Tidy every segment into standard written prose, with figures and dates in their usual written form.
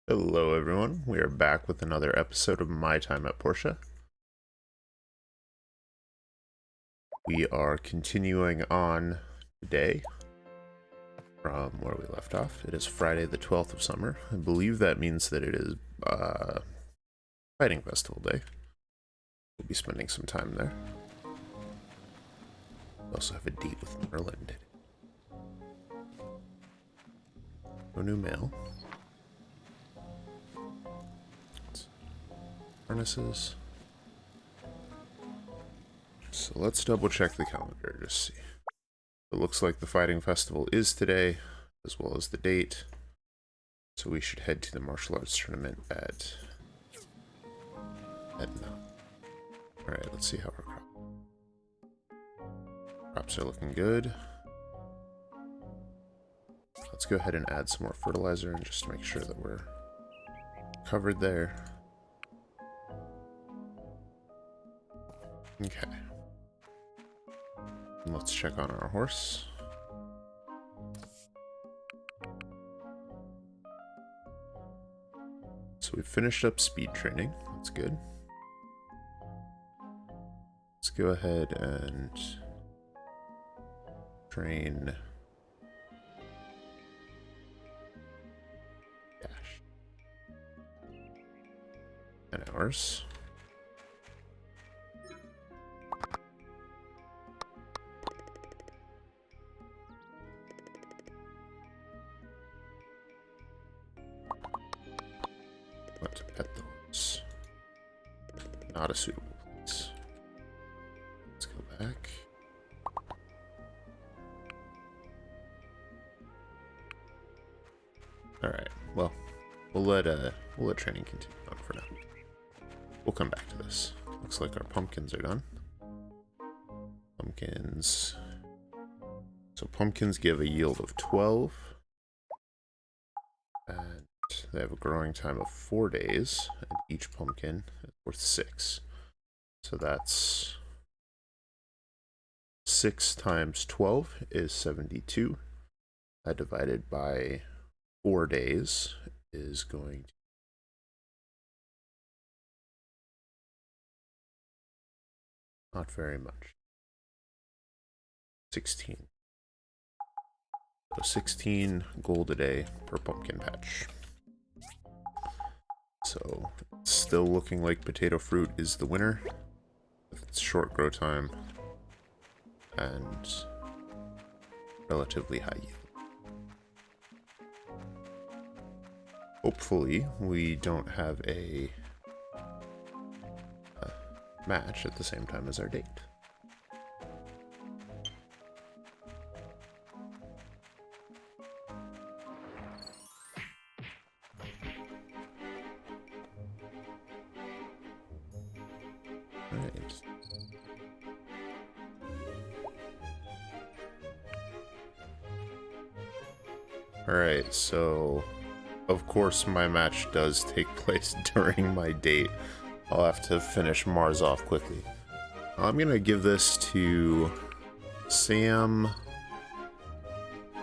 Hello everyone, we are back with another episode of My Time at Portia. We are continuing on today from where we left off. It is Friday the 12th of summer. I believe that means that it is Fighting Festival Day. We'll be spending some time there. We also have a date with Merlin today. No new mail. Harnesses. So let's double check the calendar, just see. It looks like the Fighting Festival is today, as well as the date. So we should head to the martial arts tournament at 9. Alright, let's see how our crops are looking good. Let's go ahead and add some more fertilizer and just to make sure that we're covered there. Okay. And let's check on our horse. So we finished up speed training. That's good. Let's go ahead and train Dash. 10 hours. What to pet those? Not a suitable place. Let's go back. All right. Well, we'll let training continue on for now. We'll come back to this. Looks like our pumpkins are done. Pumpkins. So pumpkins give a yield of 12. And they have a growing time of 4 days, and each pumpkin is worth 6. So that's 6 times 12 is 72. That divided by 4 days is going to not very much. 16. So 16 gold a day per pumpkin patch. So it's still looking like potato fruit is the winner with its short grow time and relatively high yield. Hopefully we don't have a match at the same time as our date. Alright, so of course my match does take place during my date. I'll have to finish Mars off quickly. I'm gonna give this to Sam.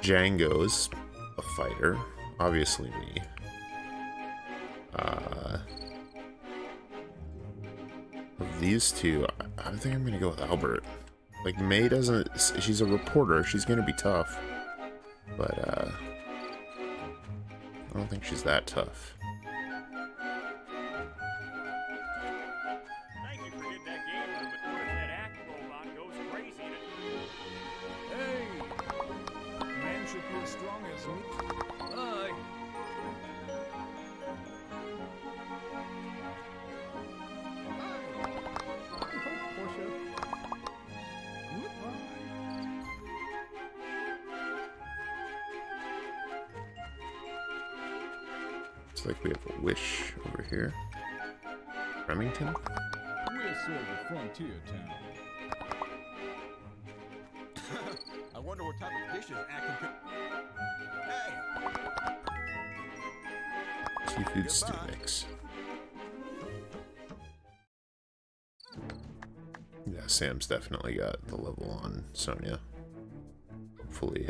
Django's a fighter, obviously me. Of these two, I think I'm gonna go with Albert. Like, May doesn't, she's a reporter, she's gonna be tough. But, I don't think she's that tough. Thank you for getting that game room, but what if that act robot goes crazy? Hey! Man should be as strong as me. Bye! Portia. Goodbye. Looks like we have a wish over here. Remington? We're sort of a frontier town. I wonder what type of dishes Ack can cook. Hey! Seafood stew mix. Yeah, Sam's definitely got the level on Sonya. Hopefully,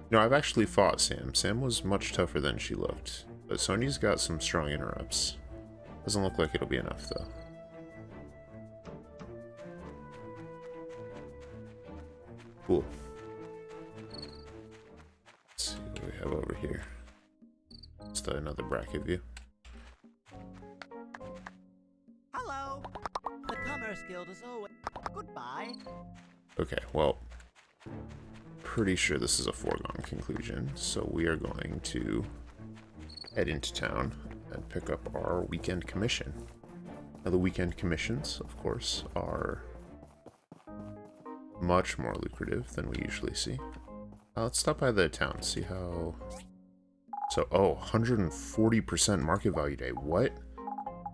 You know, I've actually fought Sam. Sam was much tougher than she looked. But Sonya's got some strong interrupts. Doesn't look like it'll be enough, though. Cool. Let's see what we have over here. Just another bracket view. Hello. The Commerce Guild is always... Goodbye. Okay, well, pretty sure this is a foregone conclusion, so we are going to head into town and pick up our weekend commission. Now, the weekend commissions, of course, are much more lucrative than we usually see. Let's stop by the town, see how... So, oh, 140% market value day. What?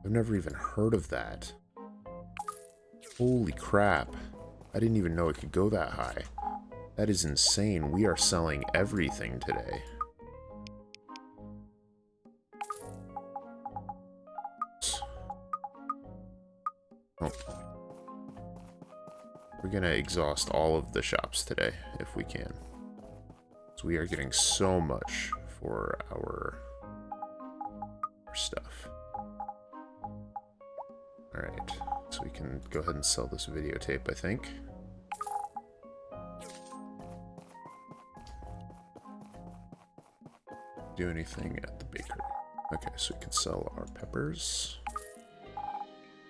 I've never even heard of that. Holy crap. I didn't even know it could go that high. That is insane. We are selling everything today. Oh. We're gonna exhaust all of the shops today, if we can. So we are getting so much for our stuff. Alright, so we can go ahead and sell this videotape, I think. Do anything at the bakery. Okay, so we can sell our peppers.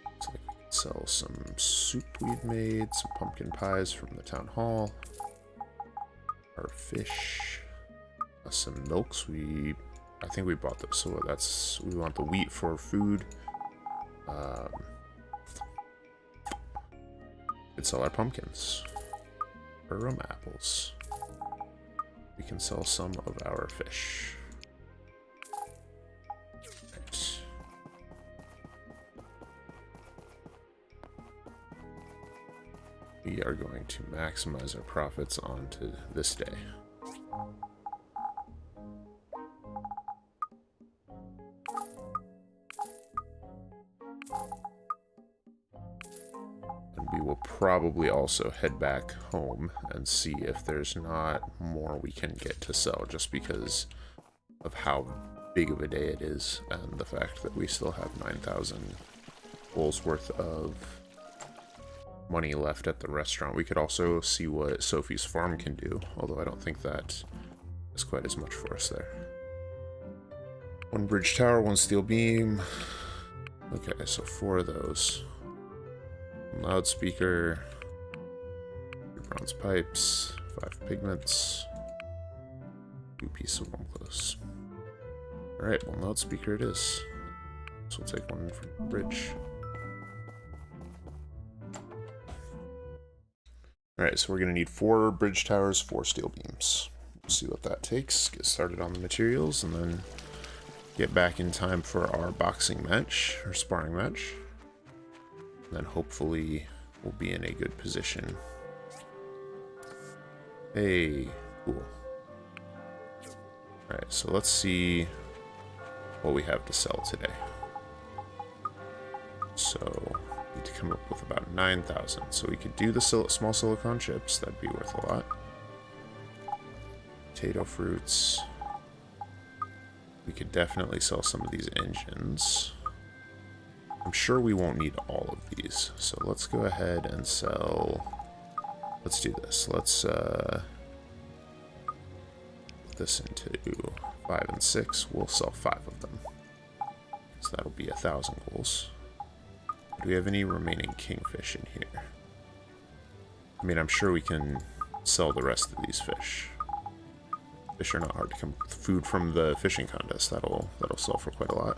Looks like we can sell some soup we'd made, some pumpkin pies from the town hall. Our fish. Some milks. I think we bought those, so that's... We want the wheat for food. We could sell our pumpkins. Our rum apples. We can sell some of our fish. Right. We are going to maximize our profits onto this day. We will probably also head back home and see if there's not more we can get to sell, just because of how big of a day it is and the fact that we still have 9,000 goals worth of money left at the restaurant. We could also see what Sophie's farm can do, although I don't think that is quite as much for us there. One bridge tower, one steel beam. Okay, so 4 of those. Loudspeaker, 2 bronze pipes, 5 pigments, 2 pieces of warm clothes. Alright, well, loudspeaker it is. So we'll take one from the bridge. Alright, so we're going to need 4 bridge towers, 4 steel beams. We'll see what that takes, get started on the materials, and then get back in time for our boxing match, or sparring match. Then hopefully we'll be in a good position. Hey, cool. Alright, so let's see what we have to sell today. So, need to come up with about 9,000. So we could do the small silicone chips, that'd be worth a lot. Potato fruits. We could definitely sell some of these engines. I'm sure we won't need all of these, so let's go ahead and sell... Let's do this. Let's put this into 5 and 6. We'll sell 5 of them. So that'll be 1,000 goals. Do we have any remaining kingfish in here? I mean, I'm sure we can sell the rest of these fish. Fish are not hard to come... Food from the fishing contest, that'll sell for quite a lot.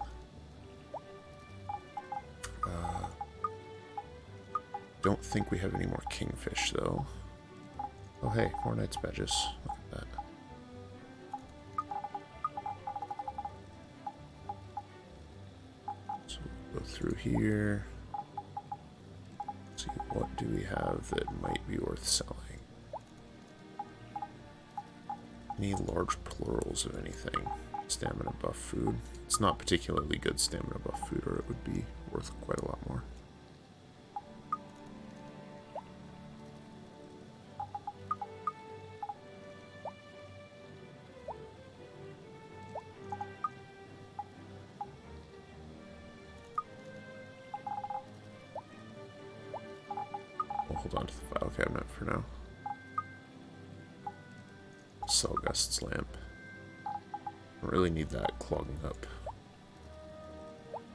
Don't think we have any more kingfish though. Oh hey, more knight's badges. Look at that. So we'll go through here. See what do we have that might be worth selling. Any large plurals of anything. Stamina buff food. It's not particularly good stamina buff food, or it would be worth quite a lot more. onto the file cabinet for now. Sell Gust's lamp. Don't really need that clogging up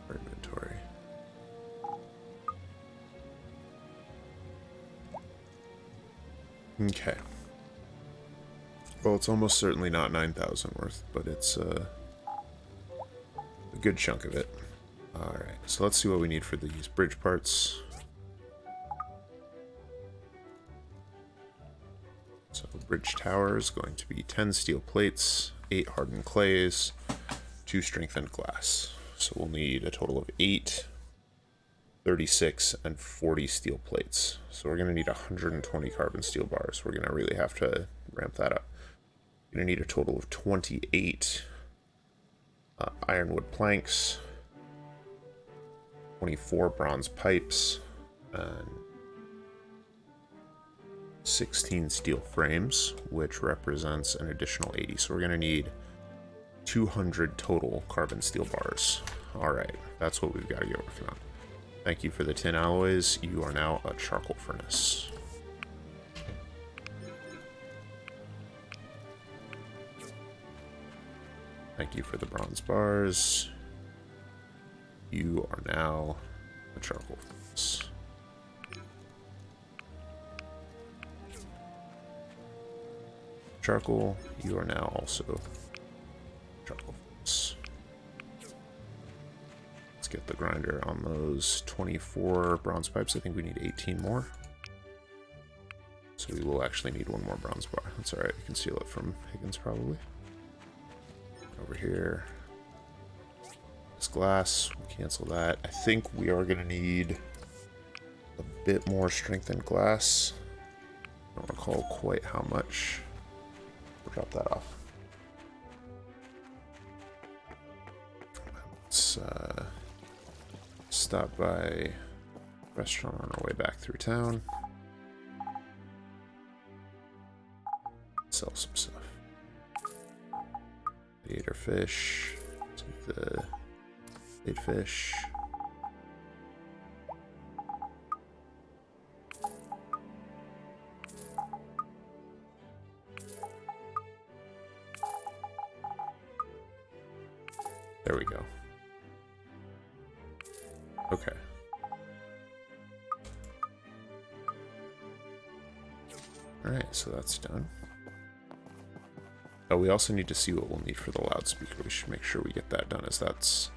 our inventory. Okay. Well, it's almost certainly not 9,000 worth, but it's a good chunk of it. Alright, so let's see what we need for these bridge parts. So bridge tower is going to be 10 steel plates, 8 hardened clays, 2 strengthened glass. So we'll need a total of 8, 36, and 40 steel plates. So we're going to need 120 carbon steel bars. We're going to really have to ramp that up. We're going to need a total of 28 ironwood planks, 24 bronze pipes, and 16 steel frames, which represents an additional 80. So we're going to need 200 total carbon steel bars. Alright, that's what we've got to get working on. Thank you for the tin alloys. You are now a charcoal furnace. Thank you for the bronze bars. You are now a charcoal furnace. Charcoal, you are now also charcoal furnace. Let's get the grinder on those 24 bronze pipes. I think we need 18 more. So we will actually need one more bronze bar. That's alright, we can steal it from Higgins probably. Over here. This glass, we'll cancel that. I think we are going to need a bit more strengthened glass. I don't recall quite how much. We'll drop that off. Let's stop by a restaurant on our way back through town. Sell some stuff. Radiator fish. Take the bait fish. There we go. Okay. Alright, so that's done. Oh, we also need to see what we'll need for the loudspeaker. We should make sure we get that done, as that's...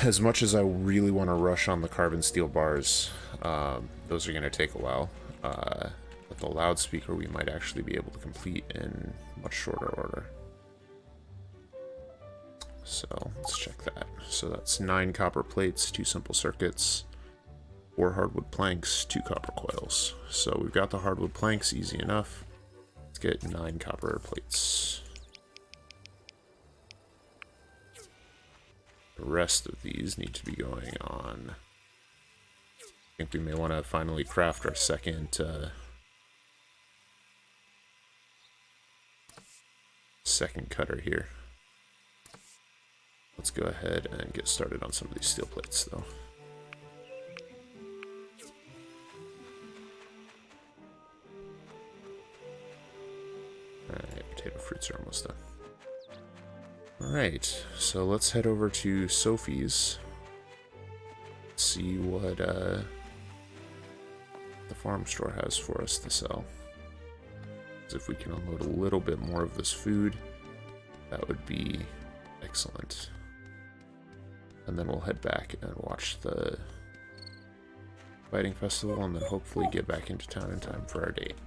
As much as I really want to rush on the carbon steel bars, those are going to take a while. But the loudspeaker we might actually be able to complete in much shorter order. So, let's check that. So that's 9 copper plates, 2 simple circuits, 4 hardwood planks, 2 copper coils. So we've got the hardwood planks, easy enough. Let's get 9 copper plates. The rest of these need to be going on. I think we may want to finally craft our second cutter here. Let's go ahead and get started on some of these steel plates, though. Alright, potato fruits are almost done. Alright, so let's head over to Sophie's. See what the farm store has for us to sell. Because if we can unload a little bit more of this food, that would be excellent. And then we'll head back and watch the fighting festival, and then hopefully get back into town in time for our date.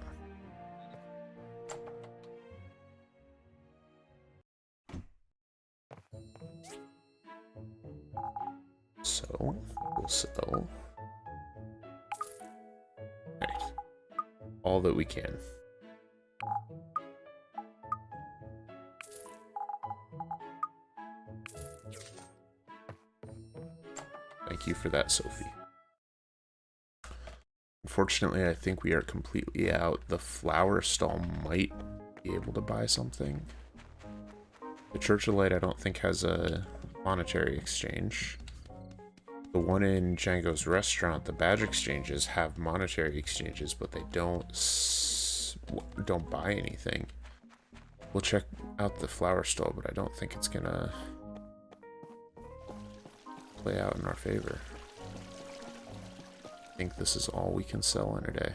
So, we'll sell all that we can. Thank you for that, Sophie. Unfortunately, I think we are completely out. The flower stall might be able to buy something. The Church of Light I don't think has a monetary exchange. The one in Django's restaurant, the badge exchanges have monetary exchanges, but they don't buy anything. We'll check out the flower stall, but I don't think it's gonna play out in our favor. I think this is all we can sell in a day.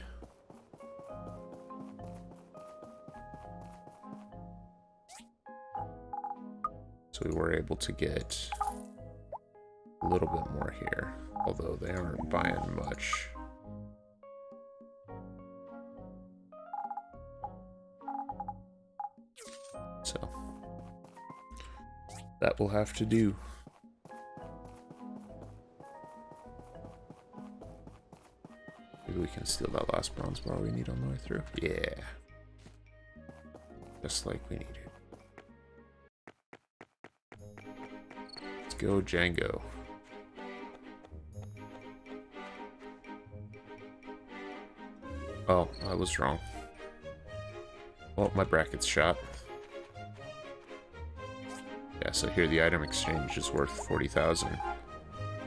So we were able to get a little bit more here, although they aren't buying much. So that will have to do. Maybe we can steal that last bronze bar we need on the way through. Yeah. Just like we needed. Let's go, Django. Oh, I was wrong. Well, my bracket's shot. Yeah, so here the item exchange is worth 40,000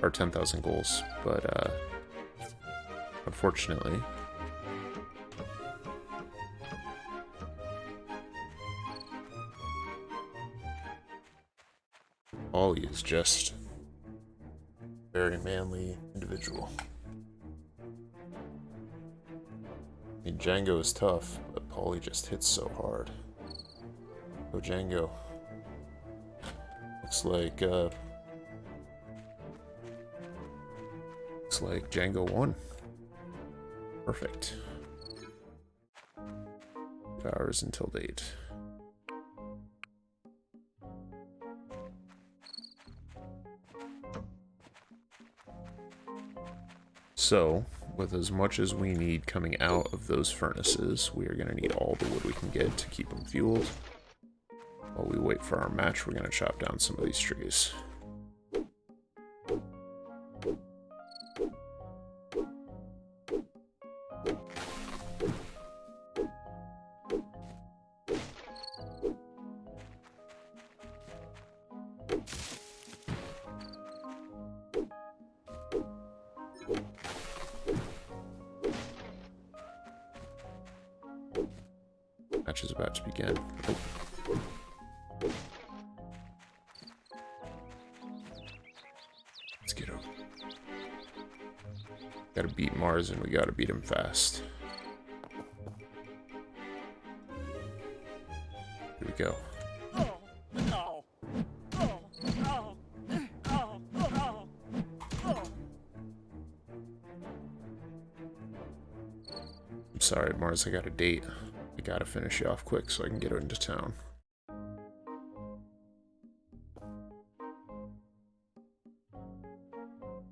or 10,000 goals, but unfortunately, Ollie is just a very manly individual. I mean, Django is tough, but Paulie just hits so hard. Go Django. Looks like Django won. Perfect. 2 hours until date. So, with as much as we need coming out of those furnaces, we are going to need all the wood we can get to keep them fueled. While we wait for our match, we're going to chop down some of these trees. Match is about to begin. Oh. Let's get over. Gotta beat Mars and we gotta beat him fast. Here we go. I'm sorry, Mars, I got a date. I gotta finish you off quick so I can get into town.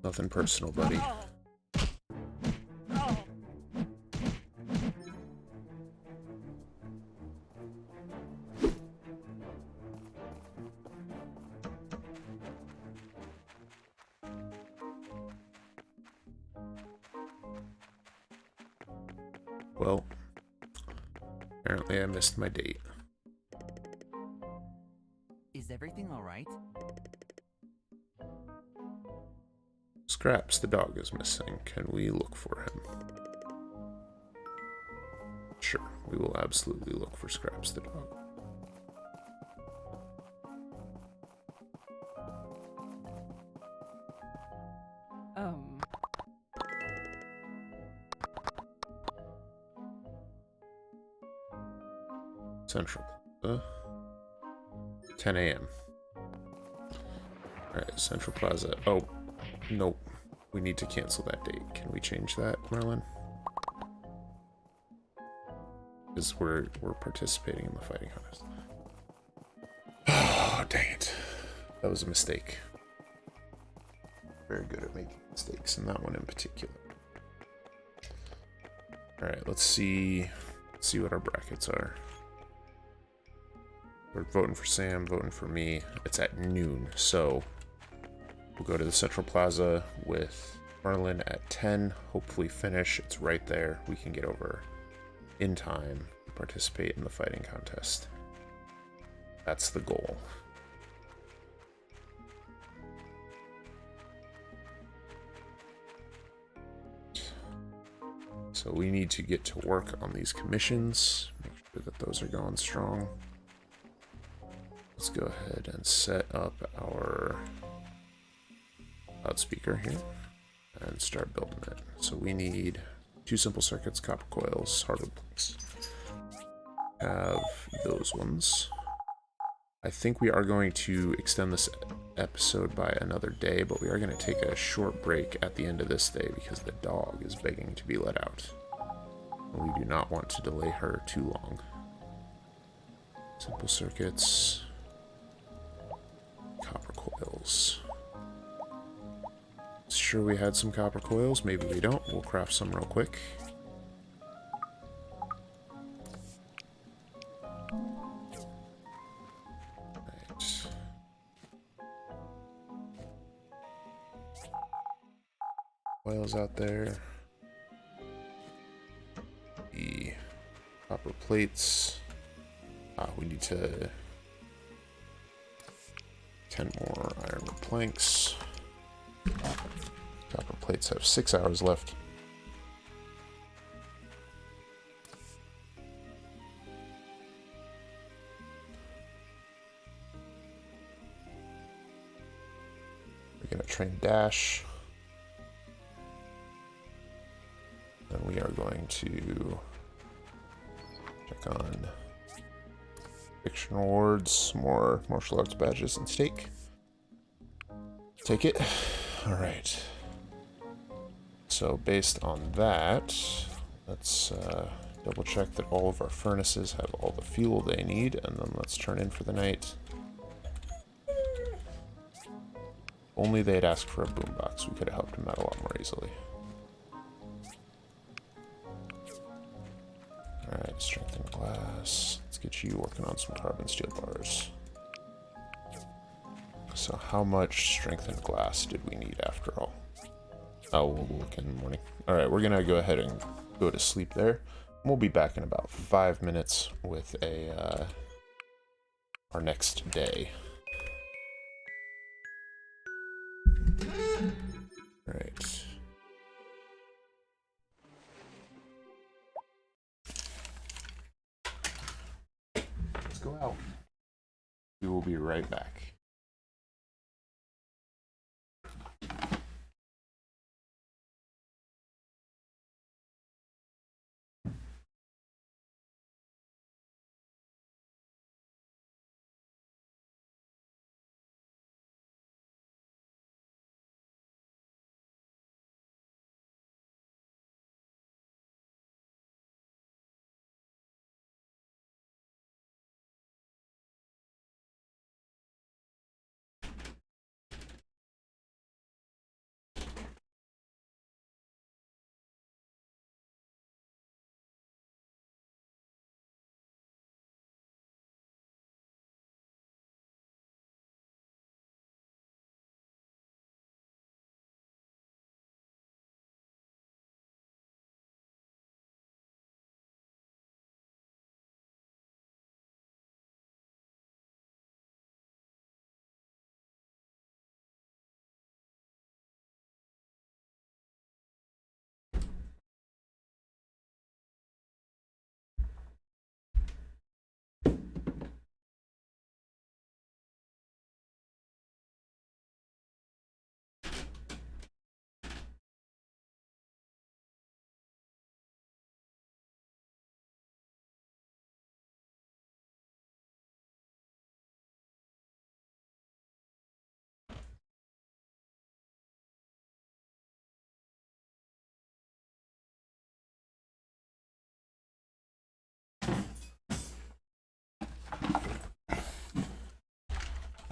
Nothing personal, buddy. Well, apparently I missed my date. Is everything all right? Scraps, the dog is missing. Can we look for him? Sure, we will absolutely look for Scraps, the dog. Central Plaza. 10 a.m. Alright, Central Plaza. Oh, nope. We need to cancel that date. Can we change that, Marlon? Because we're participating in the fighting contest. Oh, dang it. That was a mistake. Very good at making mistakes, and that one in particular. Alright, let's see what our brackets are. We're voting for Sam, voting for me. It's at noon, so we'll go to the Central Plaza with Merlin at 10. Hopefully finish. It's right there. We can get over in time to participate in the fighting contest. That's the goal. So we need to get to work on these commissions. Make sure that those are going strong. Let's go ahead and set up our loudspeaker here and start building it. So we need 2 simple circuits, copper coils, hardwood planks. Have those ones. I think we are going to extend this episode by another day, but we are going to take a short break at the end of this day because the dog is begging to be let out. We do not want to delay her too long. Simple circuits. Copper coils. Sure we had some copper coils, maybe we don't. We'll craft some real quick. Right. Coils out there. The copper plates. We need to 10 more ironwood planks. Copper plates have 6 hours left. We're going to train Dash. And we are going to check on fiction awards, more martial arts badges, and steak. Take it. Alright. So based on that, let's double check that all of our furnaces have all the fuel they need, and then let's turn in for the night. Only they'd asked for a boombox. We could have helped them out a lot more easily. Alright, strengthened glass. Let's get you working on some carbon steel bars. So how much strengthened glass did we need after all? Oh, we'll look in the morning. Alright, we're gonna go ahead and go to sleep there. We'll be back in about 5 minutes with our next day. Alright. Let's go out. We will be right back.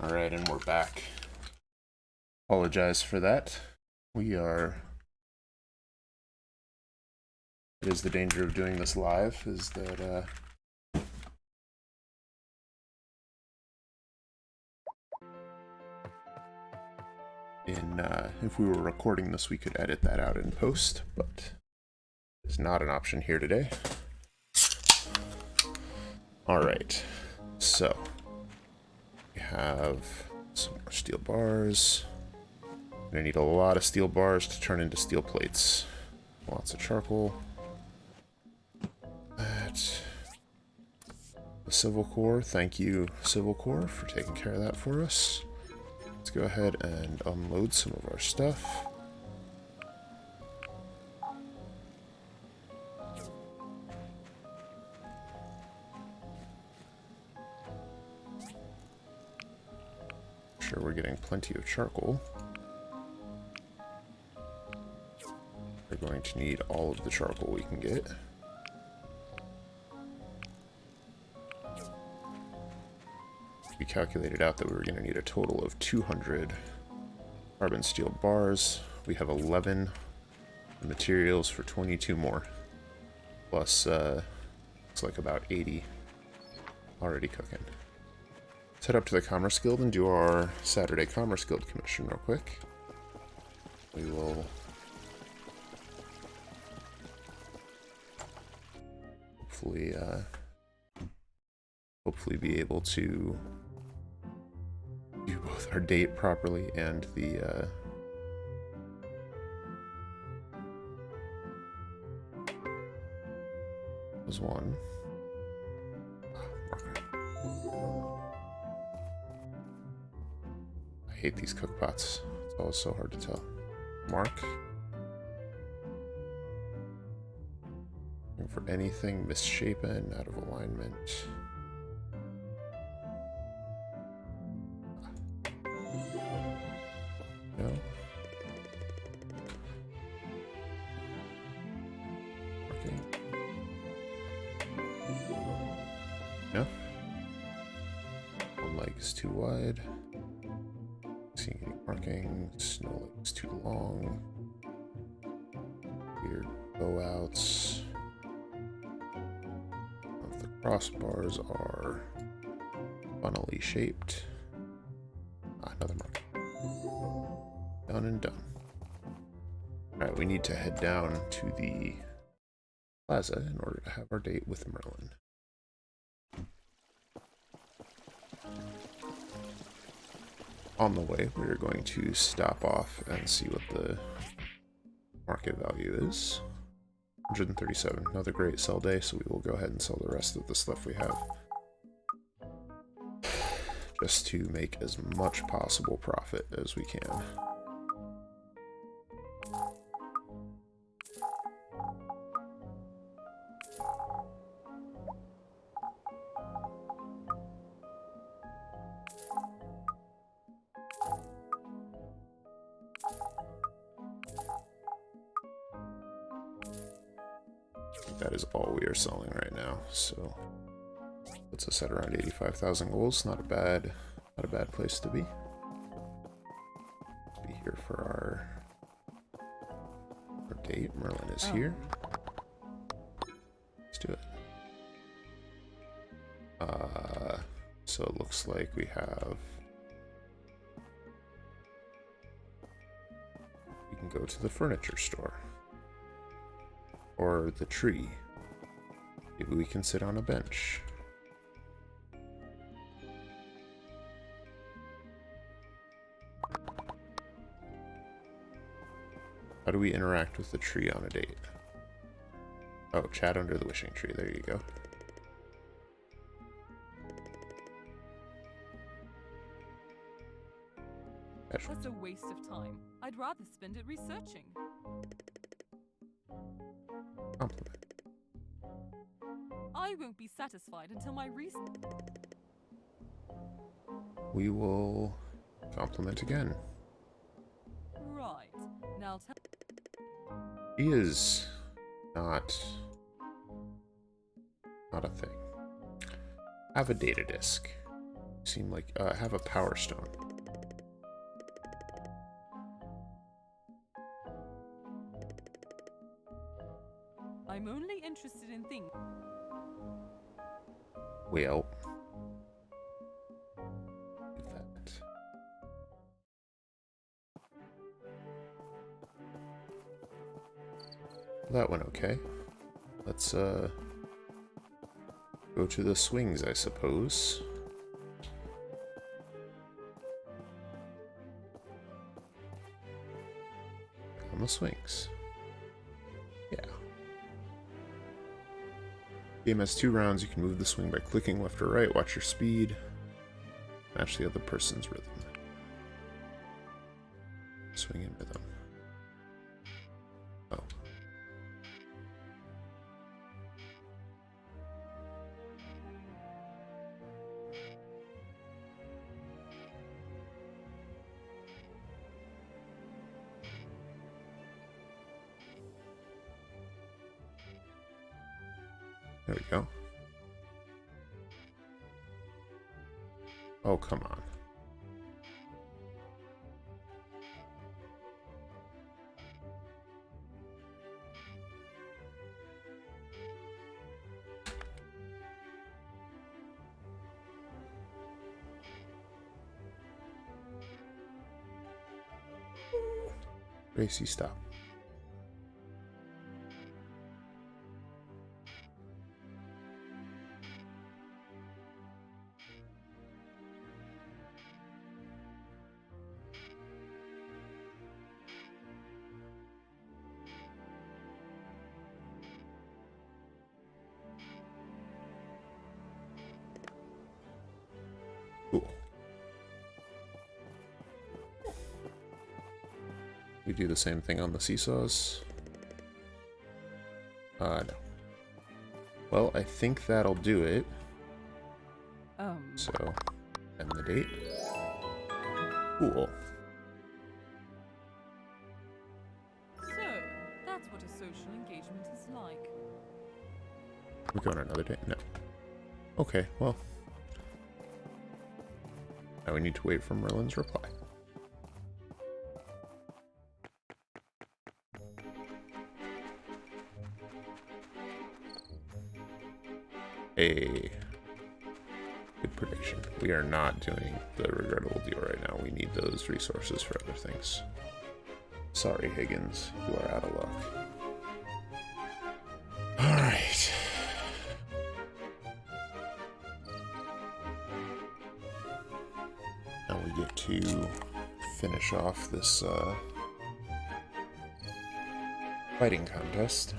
Alright, and we're back. Apologize for that. It is the danger of doing this live, is that, if we were recording this, we could edit that out in post, but it's not an option here today. Alright, so we have some more steel bars. I'm gonna need a lot of steel bars to turn into steel plates. Lots of charcoal. The Civil Corps, thank you, Civil Corps, for taking care of that for us. Let's go ahead and unload some of our stuff. Sure, we're getting plenty of charcoal. We're going to need all of the charcoal we can get. We calculated out that we were going to need a total of 200 carbon steel bars. We have 11 materials for 22 more. Plus, looks like about 80 already cooking. Let's head up to the Commerce Guild and do our Saturday Commerce Guild commission real quick. We will hopefully be able to do both our date properly and the there's one. I hate these cookpots. It's always so hard to tell. Mark. Looking for anything misshapen, out of alignment. No. Marking. No. One leg is too wide. Seeing any markings. No leg is too long. Weird bow outs. The crossbars are funnily shaped. Another mark. Done and done. Alright, we need to head down to the Plaza in order to have our date with Merlin. On the way, we're going to stop off and see what the market value is. 137, another great sell day, so we will go ahead and sell the rest of the stuff we have. Just to make as much possible profit as we can. That is all we are selling right now, so puts us at around 85,000 goals. Not a bad place to be. Be here for our date. Merlin is here. Let's do it. So it looks like we can go to the furniture store. Or the tree. Maybe we can sit on a bench. How do we interact with the tree on a date? Oh, chat under the wishing tree. There you go. That's a waste of time. I'd rather spend it researching. Compliment. I won't be satisfied until my We will compliment again. Right. Now tell. He is not a thing. Have a data disk. Seem like have a power stone. I'm only interested in things. Well. Do that. That went okay. Let's go to the swings, I suppose. On the swings. Yeah. Game has 2 rounds. You can move the swing by clicking left or right. Watch your speed. Match the other person's rhythm. Swing in rhythm. Oh. There we go. Oh, come on. Gracie, stop. Cool. We do the same thing on the seesaws. No. Well, I think that'll do it. So, end the date. Cool. So, that's what a social engagement is like. We go on another date? No. Okay, well. Now we need to wait for Merlin's reply. A good prediction. We are not doing the regrettable deal right now. We need those resources for other things. Sorry, Higgins. You are out of luck. Alright. Now we get to finish off this fighting contest.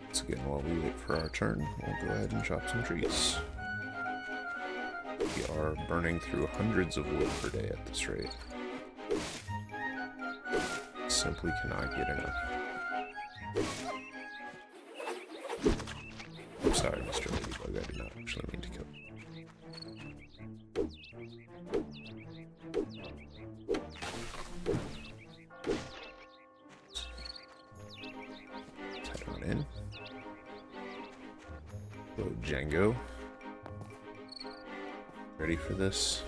Once again, while we wait for our turn, we'll go ahead and chop some trees. We are burning through hundreds of wood per day at this rate. Simply cannot get enough. I'm sorry, Mr. Ladybug, I did not actually mean to kill you. Let's head on in. Hello, Django. Ready for this?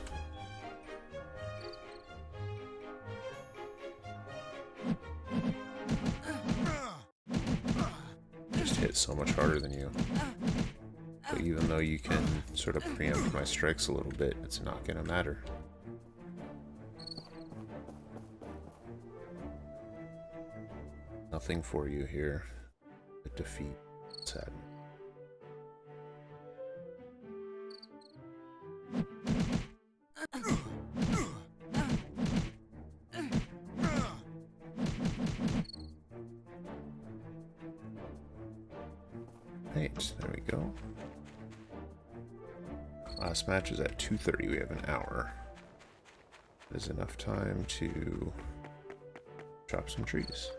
Just hit so much harder than you. But even though you can sort of preempt my strikes a little bit, it's not gonna matter. Nothing for you here. A defeat. Sad. Right, there we go. Last match is at 2:30. We have an hour. There's enough time to chop some trees.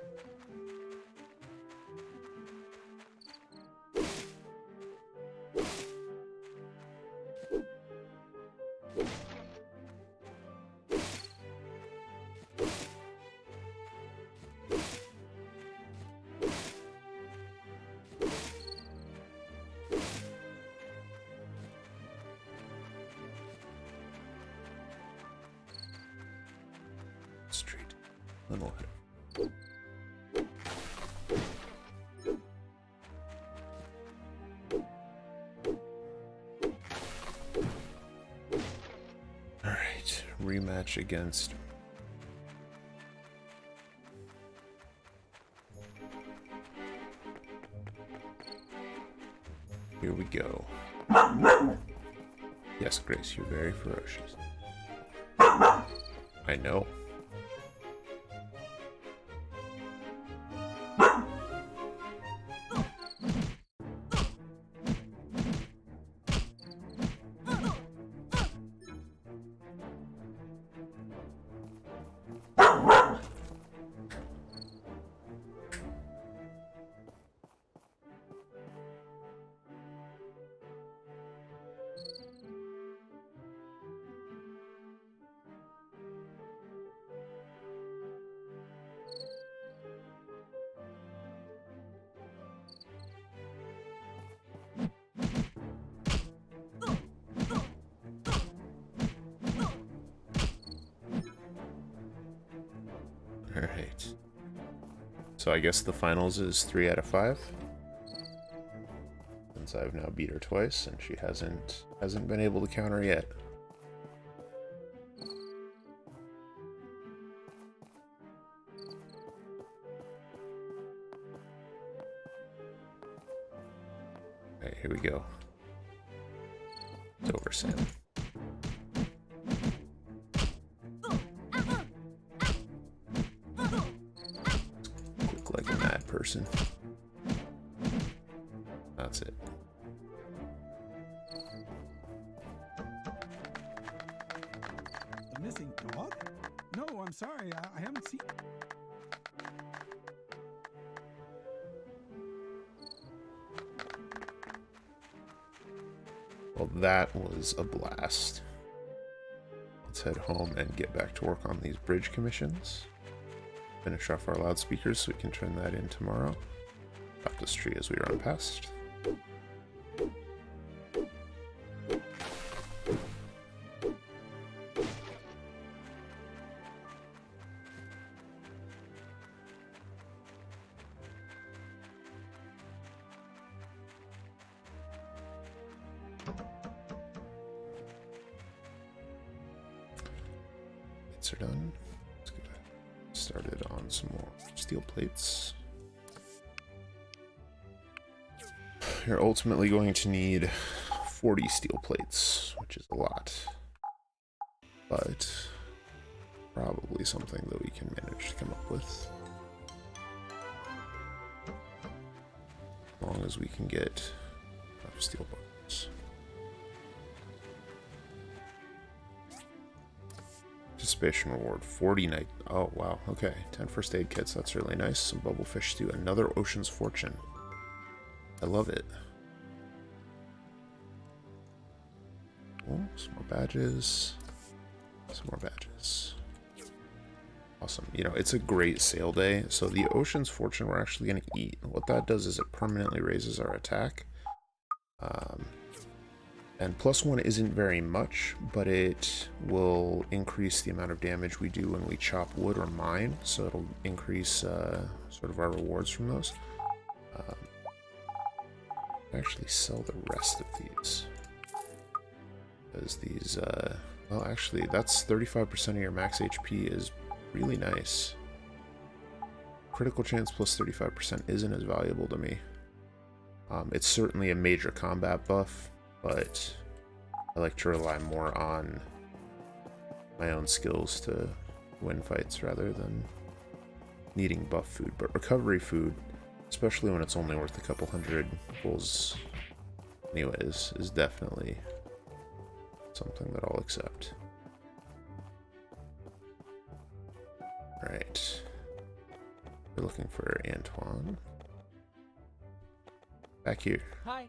Street. Then we'll head over. Alright, rematch against... Here we go. Yes, Grace, you're very ferocious. I know. Alright. So I guess the finals is 3 out of 5. Since I've now beat her twice and she hasn't been able to counter yet. Alright, here we go. It's over, Sam. Quick like a mad person. That's it. The missing dog? No, I'm sorry. I haven't seen. Well, that was a blast. Let's head home and get back to work on these bridge commissions. Finish off our loudspeakers so we can turn that in tomorrow. Up this tree as we run past. Are done. Let's get started on some more steel plates. You're ultimately going to need 40 steel plates, which is a lot, but probably something that we can manage to come up with. As long as we can get enough steel parts. Participation reward 40 night. Oh wow, okay. 10 first aid kits, that's really nice. Some bubblefish stew, another ocean's fortune. I love it. Oh, some more badges. Some more badges. Awesome. You know, it's a great sale day. So the ocean's fortune we're actually going to eat. What that does is it permanently raises our attack. And +1 isn't very much, but it will increase the amount of damage we do when we chop wood or mine, so it'll increase sort of our rewards from those. Actually sell the rest of these. Because these, well actually that's 35% of your max HP is really nice. Critical chance plus 35% isn't as valuable to me. It's certainly a major combat buff, but I like to rely more on my own skills to win fights rather than needing buff food. But recovery food, especially when it's only worth a couple hundred pulls anyways, is definitely something that I'll accept. Right. We're looking for Antoine. Back here. Hi.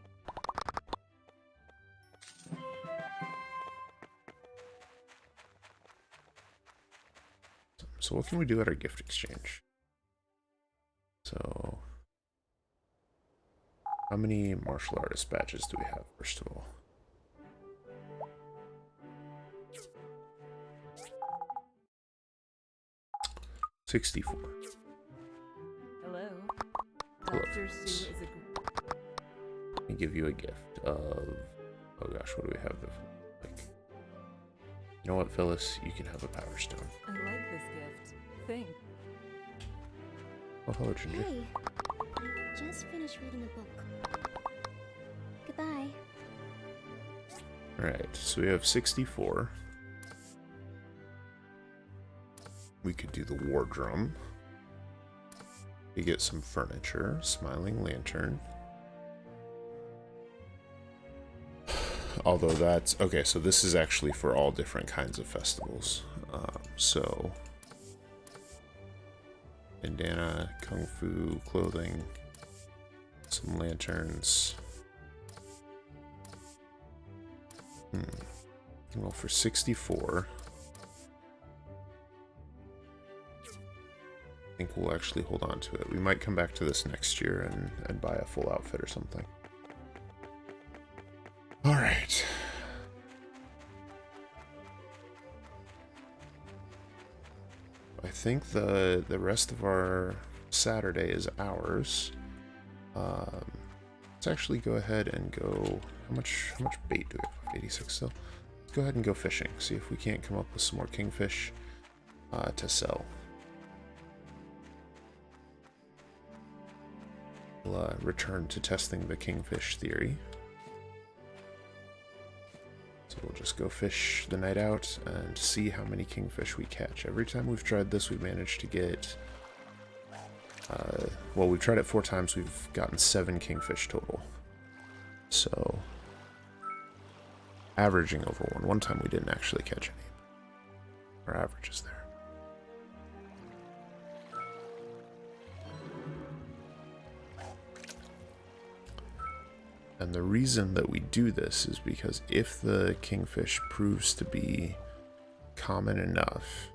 So what can we do at our gift exchange? So how many martial artist badges do we have, first of all? $64. Hello. Hello. Dr. Sue is a Let me give you a gift of, oh gosh, what do we have? Like, you know what, Phyllis? You can have a power stone. I like this gift. Think. Oh, hello, Ginger. Hey, I just finished reading a book. Goodbye. Alright, so we have 64. We could do the war drum. We get some furniture, smiling lantern. Although that's okay, so this is actually for all different kinds of festivals. So bandana, kung fu, clothing, some lanterns. Well, for 64, I think we'll actually hold on to it. We might come back to this next year and buy a full outfit or something. All right. I think the rest of our Saturday is ours. Let's actually go ahead and go. How much bait do we have? 86 still. Let's go ahead and go fishing. See if we can't come up with some more kingfish to sell. We'll return to testing the kingfish theory. So we'll just go fish the night out and see how many kingfish we catch. Every time we've tried this, we've managed to get... well, we've tried it 4 times, we've gotten 7 kingfish total. So, averaging over one. One time we didn't actually catch any. Our average is there. And the reason that we do this is because if the kingfish proves to be common enough,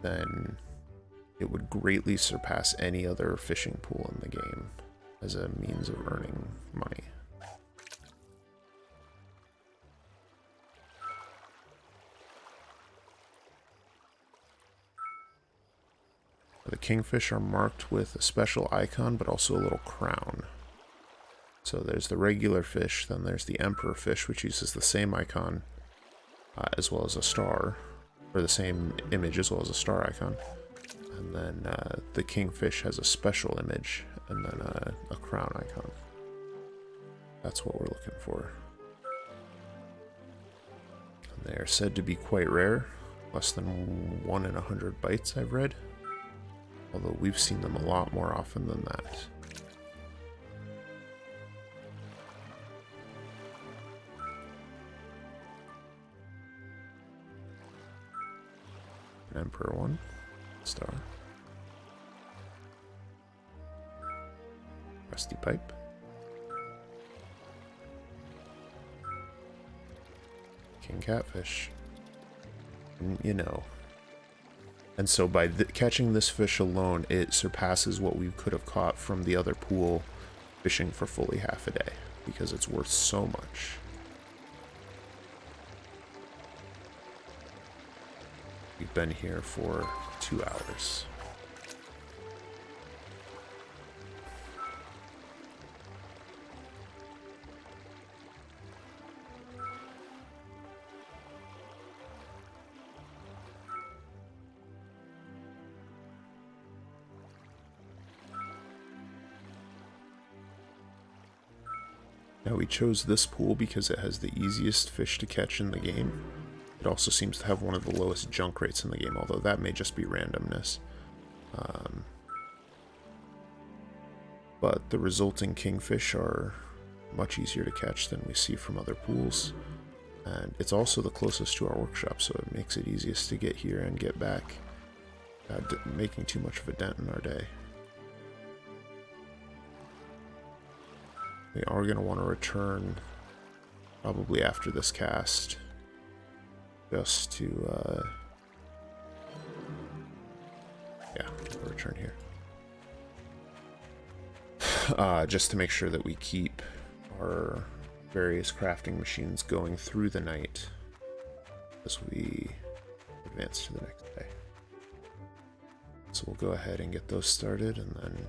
then it would greatly surpass any other fishing pool in the game as a means of earning money. The kingfish are marked with a special icon, but also a little crown. So there's the regular fish, then there's the emperor fish, which uses the same icon as well as a star, or the same image as well as a star icon. And then the kingfish has a special image, and then a crown icon. That's what we're looking for. And they are said to be quite rare, less than 1 in 100 bites I've read. Although we've seen them a lot more often than that. An emperor one. Star. Rusty pipe. King catfish. And, you know. And so by catching this fish alone, it surpasses what we could have caught from the other pool fishing for fully half a day, because it's worth so much. We've been here for 2 hours. Now we chose this pool because it has the easiest fish to catch in the game. It also seems to have one of the lowest junk rates in the game, although that may just be randomness. But the resulting kingfish are much easier to catch than we see from other pools. And it's also the closest to our workshop, so it makes it easiest to get here and get back, making too much of a dent in our day. We are going to want to return probably after this cast, just to, yeah, we'll return here. Just to make sure that we keep our various crafting machines going through the night as we advance to the next day. So we'll go ahead and get those started and then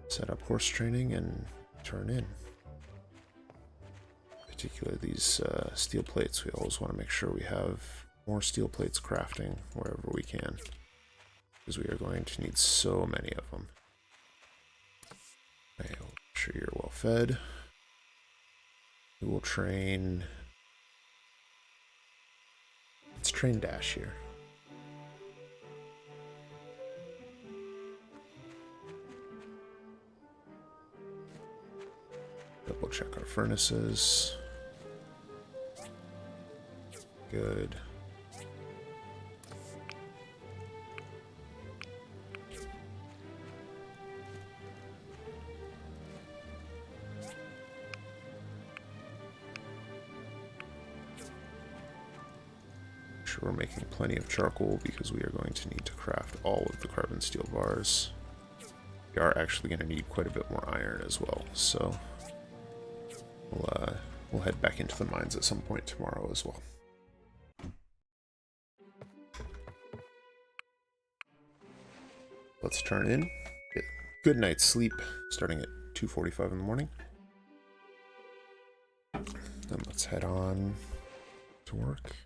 set up horse training and turn in. Particularly these steel plates, we always want to make sure we have more steel plates crafting wherever we can, because we are going to need so many of them. Okay, make sure you're well fed. We will train. Let's train Dash here. Double check our furnaces. Good. Sure, we're making plenty of charcoal because we are going to need to craft all of the carbon steel bars. We are actually going to need quite a bit more iron as well, so we'll head back into the mines at some point tomorrow as well. let's turn in, get good night's sleep, starting at 2:45 in the morning. Then let's head on to work.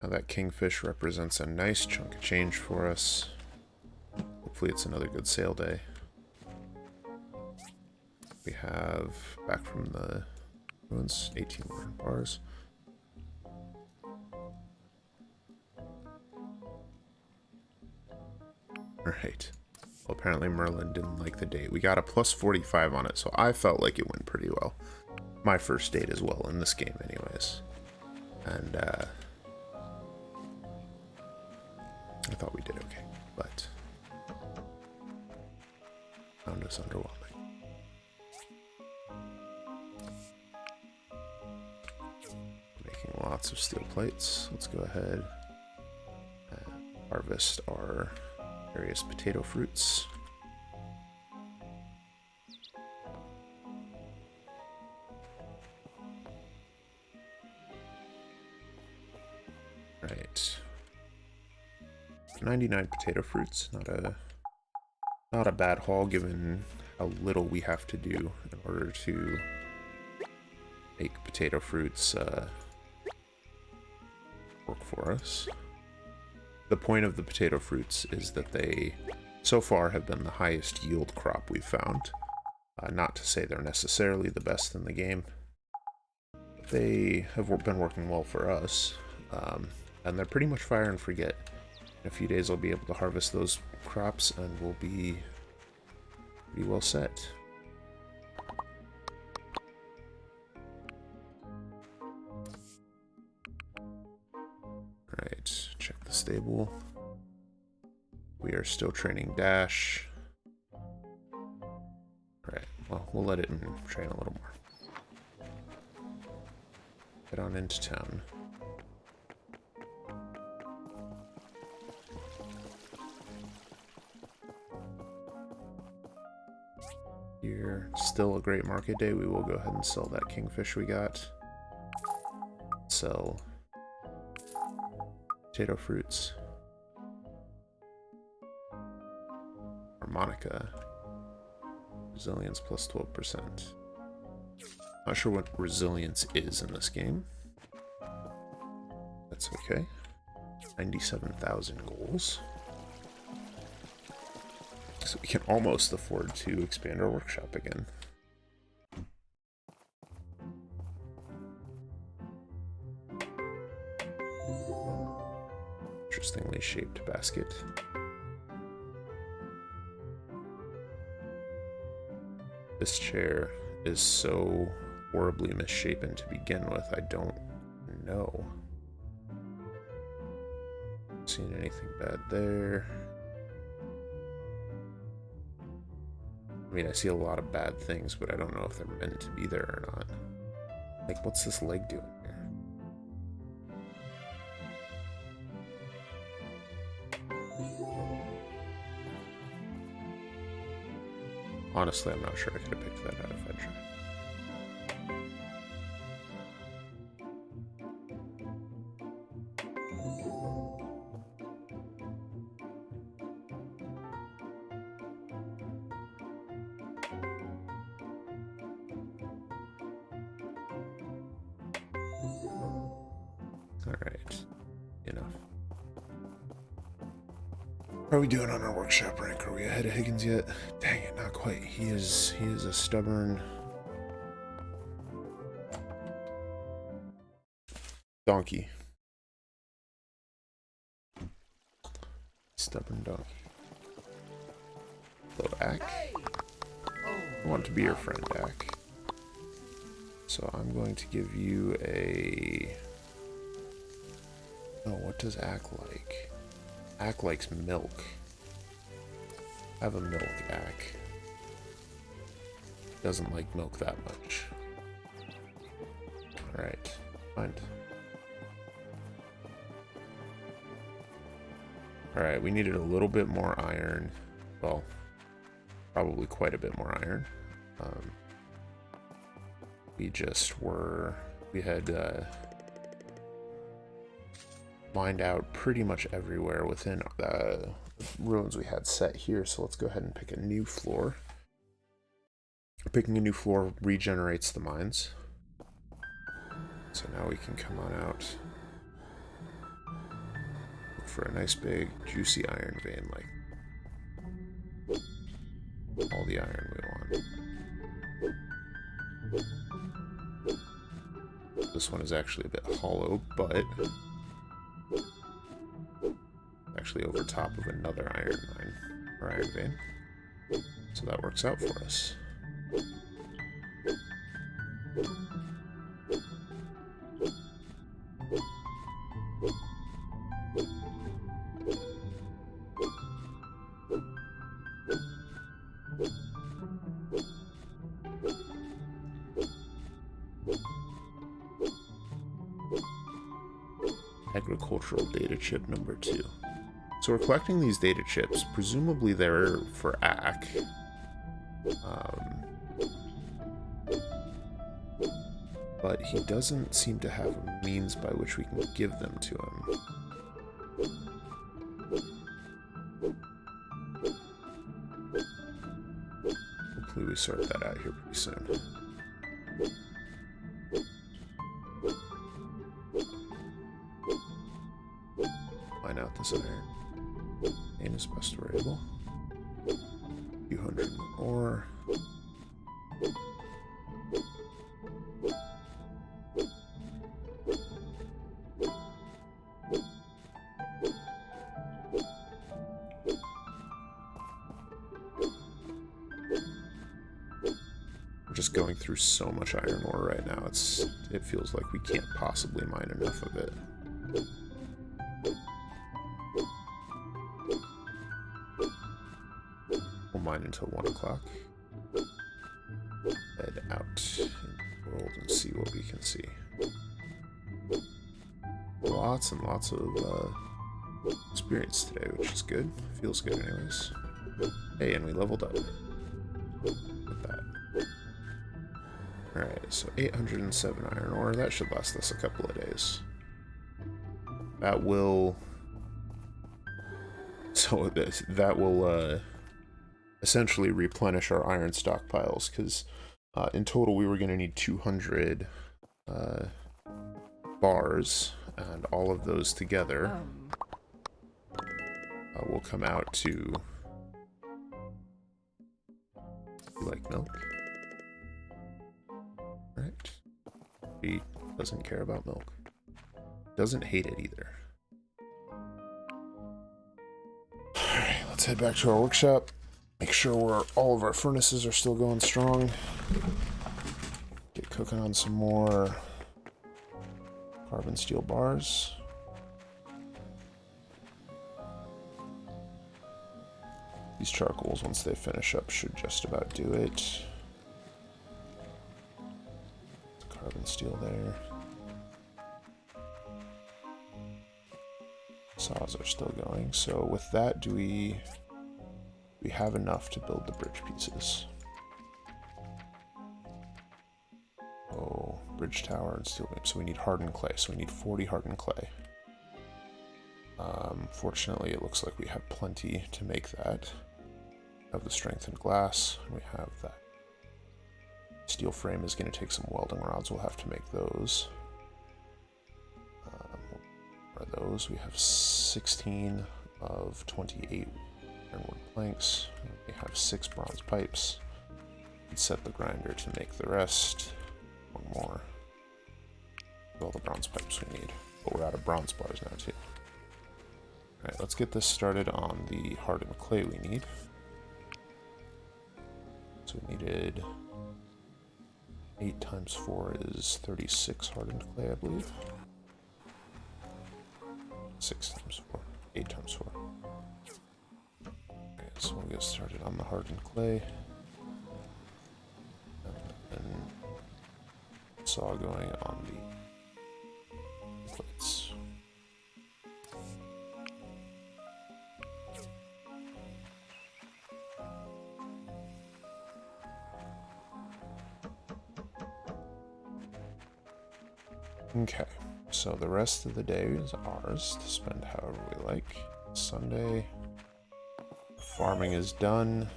Now that kingfish represents a nice chunk of change for us. Hopefully it's another good sale day. We have, back from the ruins, 18 more bars. Alright. Well, apparently Merlin didn't like the date. We got a plus 45 on it, so I felt like it went pretty well. My first date as well, in this game anyways. And, I thought we did okay, but found us underwhelming. Making lots of steel plates. Let's go ahead and harvest our various potato fruits. Right. 99 potato fruits, not a bad haul given how little we have to do in order to make potato fruits work for us. The point of the potato fruits is that they so far have been the highest yield crop we've found. Not to say they're necessarily the best in the game, but they have been working well for us, and they're pretty much fire and forget. In a few days I'll be able to harvest those crops and we'll be pretty well set. Alright, check the stable. We are still training Dash. Alright, well, we'll let it train a little more. Head on into town. Here, still a great market day. We will go ahead and sell that kingfish we got. Sell potato fruits. Harmonica. Resilience plus 12%. Not sure what resilience is in this game. That's okay. 97,000 goals. So we can almost afford to expand our workshop again. Interestingly shaped basket. This chair is so horribly misshapen to begin with, I don't know. Seen anything bad there? I mean, I see a lot of bad things, but I don't know if they're meant to be there or not. Like, what's this leg doing here? Honestly, I'm not sure I could have picked that out if I tried. Alright, enough. How are we doing on our workshop rank? Are we ahead of Higgins yet? Dang it, not quite. He is a stubborn donkey. Stubborn donkey. Hello, Ack. I want to be your friend, Ack. So I'm going to give you a... Oh, what does Ack like? Ack likes milk. Have a milk, Ack. Doesn't like milk that much. Alright, fine. Alright, we needed a little bit more iron. Well, probably quite a bit more iron. We had mined out pretty much everywhere within the ruins we had set here, so let's go ahead and pick a new floor. Picking a new floor regenerates the mines. So now we can come on out. Look for a nice big juicy iron vein, like all the iron we want. This one is actually a bit hollow, but actually over top of another iron mine, or iron vein. So that works out for us. Agricultural data chip number 2. So we're collecting these data chips. Presumably they're for Ak. But he doesn't seem to have a means by which we can give them to him. Hopefully we sort that out here pretty soon. Mine out this iron. And as best we're able. A few hundred more. We're just going through so much iron ore right now. It feels like we can't possibly mine enough of it. We'll mine until 1 o'clock. Head out in the world and see what we can see. Lots and lots of experience today, which is good. Feels good anyways. Hey, and we leveled up. Look at that. Alright, so 807 iron ore. That should last us a couple of days. That will... So that will essentially replenish our iron stockpiles, because in total we were going to need 200 bars, and all of those together will come out to... You like milk? Right. He doesn't care about milk. Doesn't hate it either. Alright, let's head back to our workshop. Make sure all of our furnaces are still going strong. Get cooking on some more carbon steel bars. These charcoals, once they finish up, should just about do it. Carbon steel there. Saws are still going. So with that, do we have enough to build the bridge pieces? Oh, bridge tower and steel beam. So we need hardened clay. So we need 40 hardened clay. Fortunately, it looks like we have plenty to make that. We have the strengthened glass. And we have that. Steel frame is going to take some welding rods. We'll have to make those. What are those? We have 16 of 28 ironwood planks. We have 6 bronze pipes. We'd set the grinder to make the rest. One more. All the bronze pipes we need. But we're out of bronze bars now too. Alright, let's get this started on the hardened clay we need. So we needed 8 times 4 is 36 hardened clay, I believe. 6 times 4. 8 times 4. Okay, so we'll get started on the hardened clay. And saw going on the plates. Okay. So the rest of the day is ours to spend however we like. Sunday, farming is done.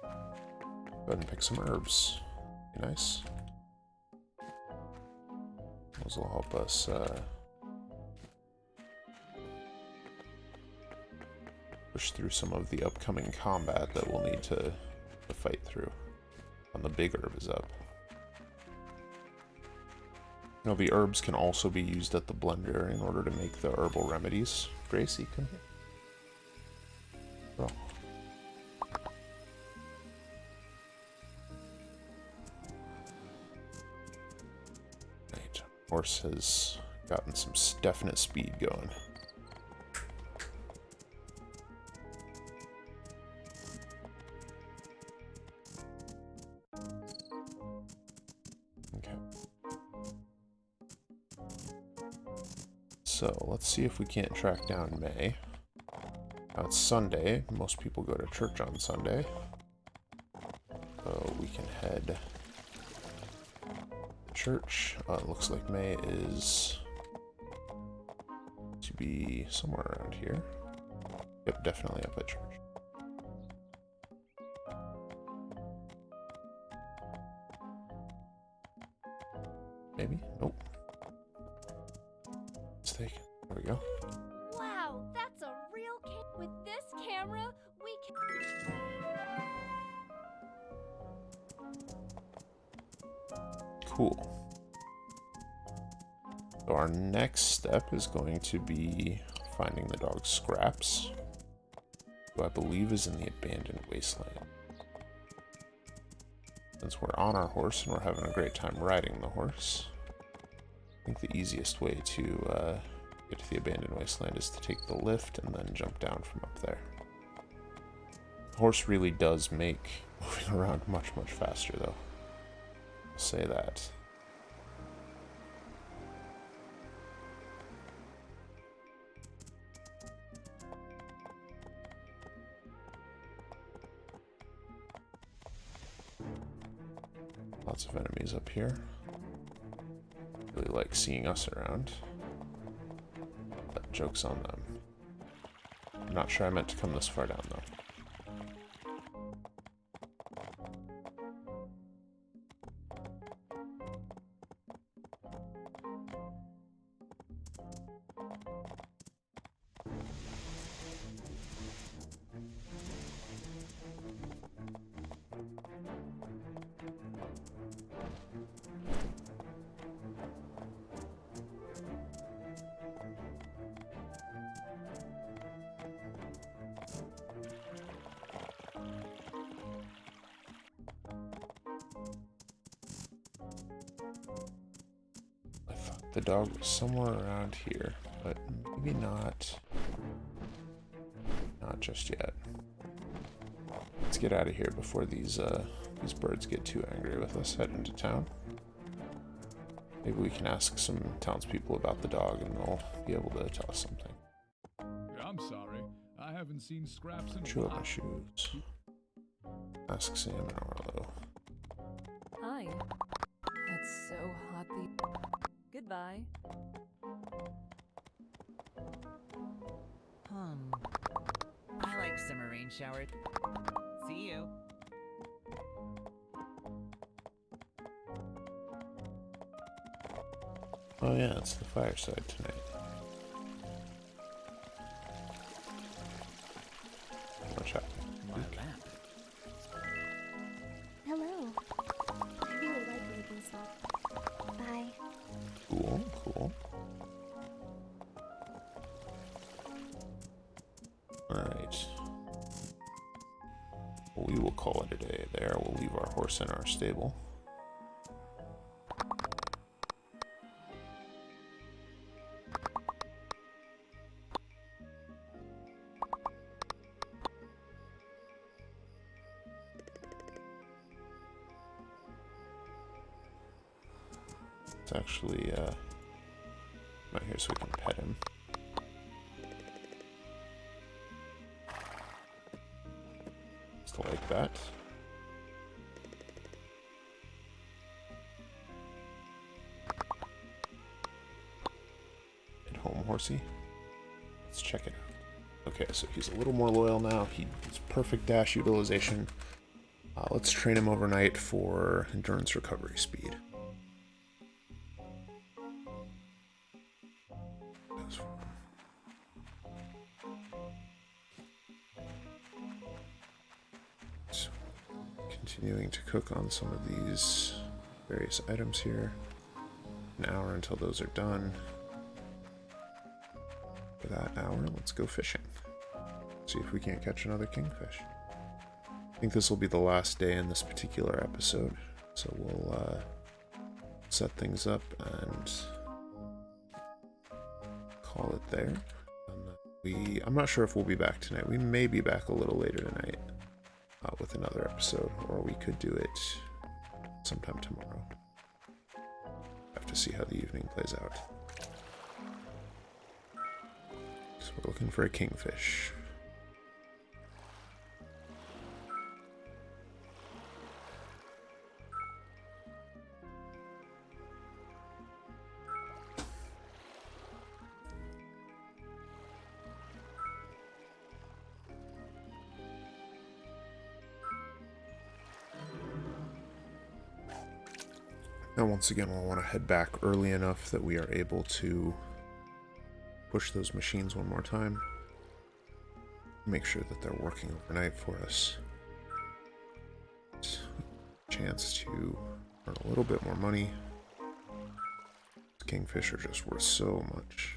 Go ahead and pick some herbs. Be nice. Those will help us push through some of the upcoming combat that we'll need to fight through. And the big herb is up. You know, the herbs can also be used at the blender in order to make the herbal remedies. Gracie, come here. Bro. Right. Horse has gotten some definite speed going. So let's see if we can't track down May. Now it's Sunday. Most people go to church on Sunday. So we can head to church. It looks like May is to be somewhere around here. Yep, definitely up at church. Maybe? Nope. There we go. Wow, that's a real with this camera, we can. Cool. So our next step is going to be finding the dog's scraps, who I believe is in the abandoned wasteland. Since we're on our horse and we're having a great time riding the horse, I think the easiest way to get to the abandoned wasteland is to take the lift and then jump down from up there. The horse really does make moving around much, much faster, though. I'll say that. Lots of enemies up here. Really like seeing us around. But joke's on them. I'm not sure I meant to come this far down, though. The dog was somewhere around here, but maybe not. Not just yet. Let's get out of here before these birds get too angry with us. Head into town. Maybe we can ask some townspeople about the dog, and they'll be able to tell us something. I'm sorry. I haven't seen scraps in a Chew up while. my shoes. Ask Sam and Arlo. Hi. It's so hot. Goodbye. I like summer rain showers. See you. Oh yeah, it's the fireside tonight. Watch out. Hello. I really like making stuff. Bye. Cool, cool. Alright. We will call it a day there. We'll leave our horse in our stable. It's actually, right here so we can pet him. Just like that. horsey. Let's check it out. Okay, so he's a little more loyal now. He's perfect dash utilization. Let's train him overnight for endurance recovery speed. So, continuing to cook on some of these various items here. An hour until those are done. For that hour, let's go fishing. See if we can't catch another kingfish. I think this will be the last day in this particular episode, so we'll set things up and call it there. I'm not sure if we'll be back tonight. We may be back a little later tonight with another episode, or we could do it sometime tomorrow. Have to see how the evening plays out. So we're looking for a kingfish. Now once again, we'll want to head back early enough that we are able to push those machines one more time. Make sure that they're working overnight for us. Chance to earn a little bit more money. Kingfish are just worth so much.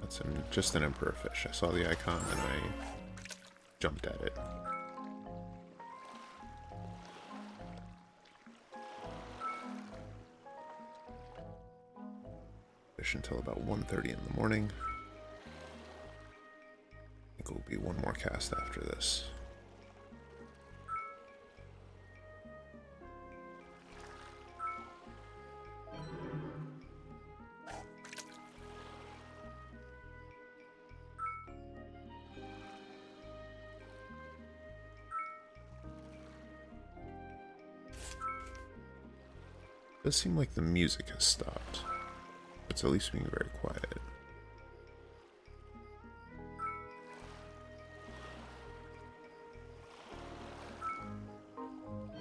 That's just an emperor fish. I saw the icon and I jumped at it. Fish until about 1:30 in the morning. I think it will be one more cast after this. It does seem like the music has stopped. It's at least being very quiet.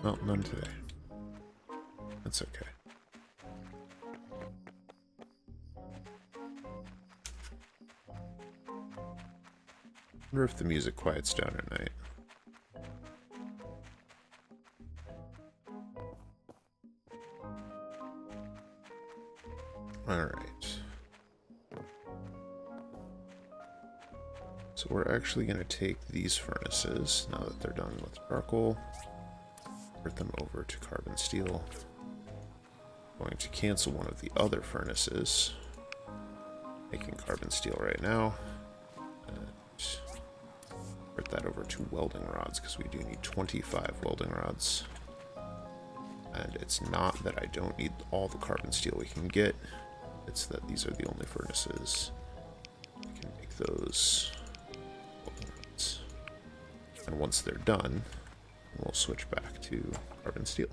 Well, none today. That's okay. Wonder if the music quiets down at night. Alright. So we're actually going to take these furnaces, now that they're done with charcoal, convert them over to carbon steel. Going to cancel one of the other furnaces, making carbon steel right now, and convert that over to welding rods, because we do need 25 welding rods. And it's not that I don't need all the carbon steel we can get, it's that these are the only furnaces we can make those welding rods. And once they're done, we'll switch back to carbon steel.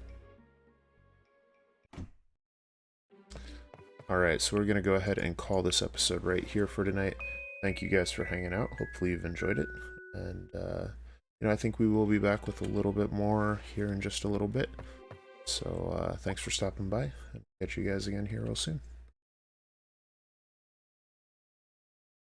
Alright, so we're going to go ahead and call this episode right here for tonight. Thank you guys for hanging out. Hopefully you've enjoyed it. And, I think we will be back with a little bit more here in just a little bit. So, thanks for stopping by, and catch you guys again here real soon.